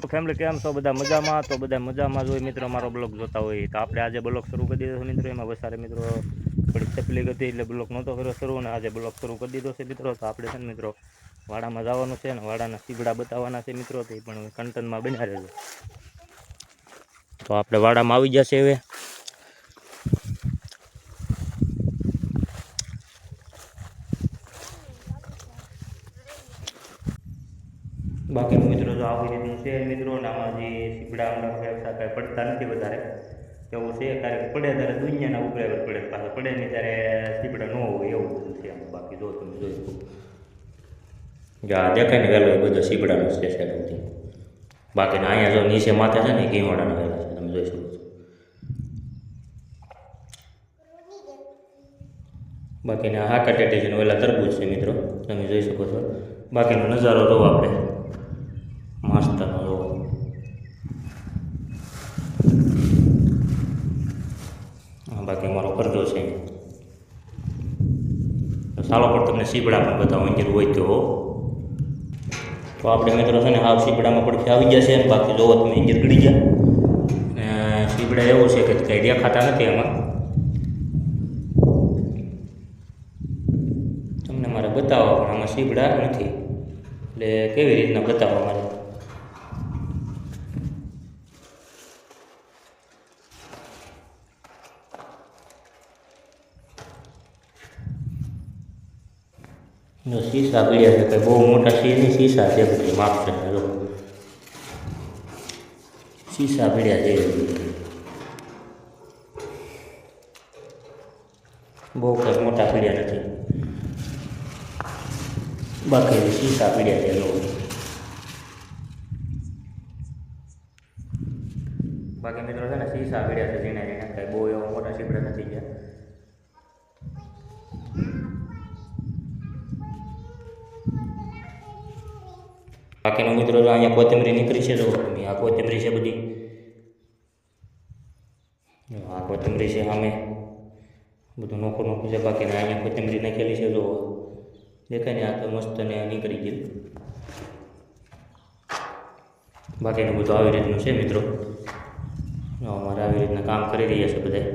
તો ફેમિલી કેમ છો બધા મજામાં? તો બધા મજામાં જ હોય મિત્રો. મારો બ્લોગ જોતા હોય તો આપણે આજે બ્લોગ શરૂ કરી દીધો છે મિત્રો. એમાં વસારે મિત્રો થોડીક તકલીફ હતી એટલે બ્લોગ નહોતો કર્યો શરૂ, અને આજે બ્લોગ શરૂ કરી દીધો છે મિત્રો. તો આપણે છે ને મિત્રો વાડામાં જવાનું છે, અને વાડાના સીબડા બતાવવાના છે મિત્રો. તો એ પણ કન્ટેન્ટમાં બન્યા રહેજો. તો આપણે વાડામાં આવી જશે હવે. બાકીનું મિત્રો જો આવી રીતનું છે મિત્રો. અને આમાં જે સીબડા હમણાં કાંઈ પડતા નથી વધારે એવું છે. ક્યારેક પડે ત્યારે દુનિયાના ઉપરે પડે, પાછા પડે નહીં ત્યારે સીબડા ન હોય એવું બધું છે આમાં. બાકી જો તમે જોઈ શકો દેખાય ને વહેલો એ બધો સીબડાનો છે સાઈડથી. બાકીના અહીંયા જો નીચે માથે છે ને ઘીવાડાના વહેલા છે, તમે જોઈ શકો છો. બાકીના હાકા ટેટેજીનો વહેલા તરબૂચ છે મિત્રો, તમે જોઈ શકો છો. બાકીનો નજારો જોવો આપણે મસ્તનો જોવો. બાકી અમારો કરજો છે. ચાલો પણ તમને સીબડા પણ બતાવો અંજર હોય તો. તો આપણે મિત્રો છે ને હાવ સીબડામાં પડખે આવી ગયા છે. બાકી જોવો તમે અંજર ગળી ગયા. સીબડા એવું છે કે કંઈ દેખાતા નથી એમાં. તમને મારે બતાવવા પણ આમાં સીબડા નથી, એટલે કેવી રીતના બતાવવા મારે. જો શીશા પીડ્યા છે, કંઈ બહુ મોટા શીશા છે બધી માપ છે. જો શીશા પીડ્યા છે, બહુ કંઈ મોટા પીડ્યા નથી. બાકી શીશા પીડ્યા છે. બાકી મિત્રો છે ને શીશા પીડ્યા છે જેને કંઈ બહુ એવા મોટા સીબડા નથી ગયા. બાકીનો મિત્રો જો અહીંયા કોથમરી નીકળી છે. જો આ કોથમરી છે બધી, આ કોથમરી છે સામે બધું નોખું નોખું છે. બાકીને અહીંયા કોથમરી નાખેલી છે. જો દેખાય ને આ તો મસ્ત ને નીકળી ગયું. બાકીનું બધું આવી રીતનું છે મિત્રો. અમારે આવી રીતના કામ કરી રહ્યા છે બધા.